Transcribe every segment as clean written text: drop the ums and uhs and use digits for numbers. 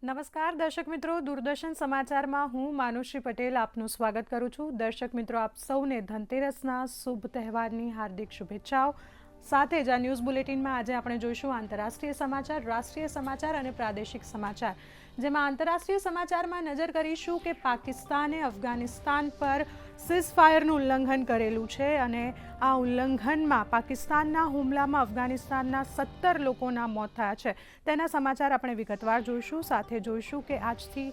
નમસ્કાર દર્શક મિત્રો, દૂરદર્શન સમાચારમાં હું માનુશ્રી પટેલ આપનું સ્વાગત કરું છું। દર્શક મિત્રો, આપ સૌને ધનતેરસના શુભ તહેવારની હાર્દિક શુભેચ્છાઓ। સાથે જ આ ન્યૂઝ બુલેટિનમાં આજે આપણે જોઈશું આંતરરાષ્ટ્રીય સમાચાર, રાષ્ટ્રીય સમાચાર અને પ્રાદેશિક સમાચાર, જેમાં આંતરરાષ્ટ્રીય સમાચારમાં નજર કરીશું કે પાકિસ્તાને અફઘાનિસ્તાન પર સીઝફાયરનું ઉલ્લંઘન કરેલું છે અને આ ઉલ્લંઘનમાં પાકિસ્તાનના હુમલામાં અફઘાનિસ્તાનના 17 લોકોના મોત થયા છે। તેના સમાચાર આપણે વિગતવાર જોઈશું। સાથે જોઈશું કે આજથી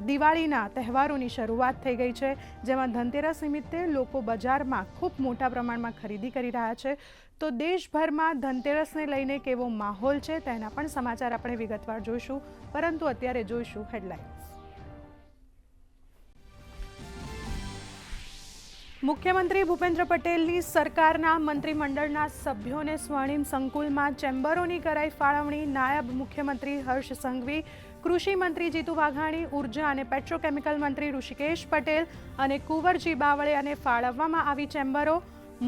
દિવાળીના તહેવારોની શરૂઆત થઈ ગઈ છે, જેમાં ધનતેરસ નિમિત્તે લોકો બજારમાં ખૂબ મોટા પ્રમાણમાં ખરીદી કરી રહ્યા છે। તો દેશભરમાં ધનતેરસને લઈને કેવો માહોલ છે તેના પણ સમાચાર આપણે વિગતવાર જોઈશું, પરંતુ અત્યારે જોઈશું હેડલાઇન્સ। મુખ્યમંત્રી ભૂપેન્દ્ર પટેલની સરકારના મંત્રીમંડળના સભ્યોને સ્વર્ણિમ સંકુલમાં ચેમ્બરોની કરાઈ ફાળવણી। નાયબ મુખ્યમંત્રી હર્ષ સંઘવી, કૃષિ મંત્રી જીતુ વાઘાણી, ઉર્જા અને પેટ્રોકેમિકલ મંત્રી ઋષિકેશ પટેલ અને કુંવરજી બાવળિયાને ફાળવવામાં આવી ચેમ્બરો।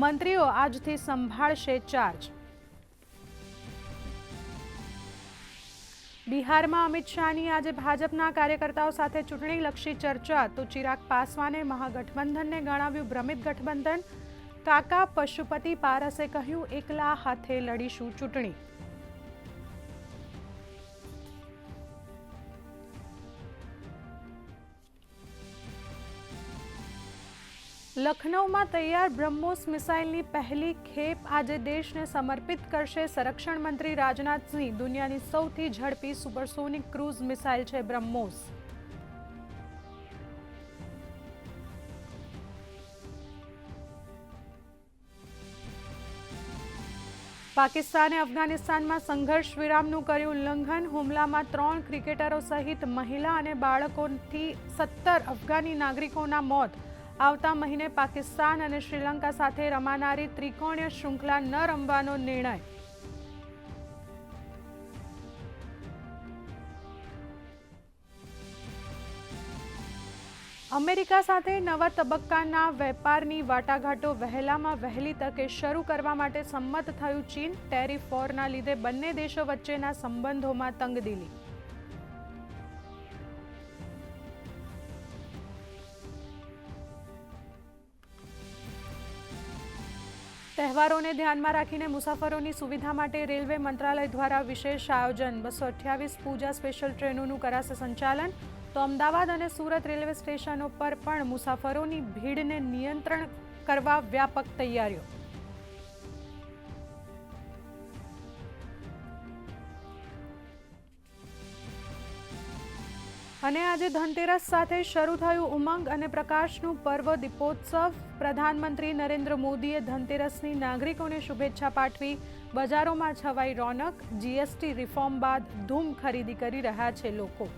મંત્રીઓ આજથી સંભાળશે ચાર્જ। બિહારમાં અમિત શાહની આજે ભાજપના કાર્યકર્તાઓ સાથે ચૂંટણીલક્ષી ચર્ચા। તો ચિરાગ પાસવાને મહાગઠબંધનને ગણાવ્યું ભ્રમિત ગઠબંધન। કાકા પશુપતિ પારસે કહ્યું, એકલા હાથે લડીશું ચૂંટણી। લખનૌમાં તૈયાર બ્રહ્મોસ મિસાઇલની પહેલી ખેપ આજે દેશને સમર્પિત કરશે સંરક્ષણ મંત્રી રાજનાથસિંહ। દુનિયાની સૌથી ઝડપી સુપરસોનિક ક્રૂઝ મિસાઇલ છે બ્રહ્મોસ। પાકિસ્તાને અફઘાનિસ્તાનમાં સંઘર્ષ વિરામનું કર્યું ઉલ્લંઘન। હુમલામાં 3 ક્રિકેટરો સહિત મહિલા અને બાળકોથી 17 અફઘાની નાગરિકોના મોત। આવતા મહિને પાકિસ્તાન અને શ્રીલંકા સાથે રમાનારી ત્રિકોણીય શૃંખલા ન રમવાનો નિર્ણય। અમેરિકા સાથે નવા તબક્કાના વેપારની વાટાઘાટો વહેલામાં વહેલી તકે શરૂ કરવા માટે સંમત થયું ચીન। ટેરિફ વોરના લીધે બંને દેશો વચ્ચેના સંબંધોમાં તંગદિલી। તહેવારોને ધ્યાનમાં રાખીને મુસાફરોની સુવિધા માટે રેલવે મંત્રાલય દ્વારા વિશેષ આયોજન। 228 પૂજા સ્પેશિયલ ટ્રેનોનું કરાશે સંચાલન। તો અમદાવાદ અને સુરત રેલવે સ્ટેશનો પર પણ મુસાફરોની ભીડને નિયંત્રણ કરવા વ્યાપક તૈયારીઓ। અને આજે ધનતેરસ સાથે શરૂ થયું ઉમંગ અને પ્રકાશનું પર્વ દીપોત્સવ। પ્રધાનમંત્રી નરેન્દ્ર મોદીએ ધનતેરસની નાગરિકોને શુભેચ્છા પાઠવી। બજારોમાં છવાઈ રોનક। જીએસટી રિફોર્મ બાદ ધૂમ ખરીદી કરી રહ્યા છે લોકો।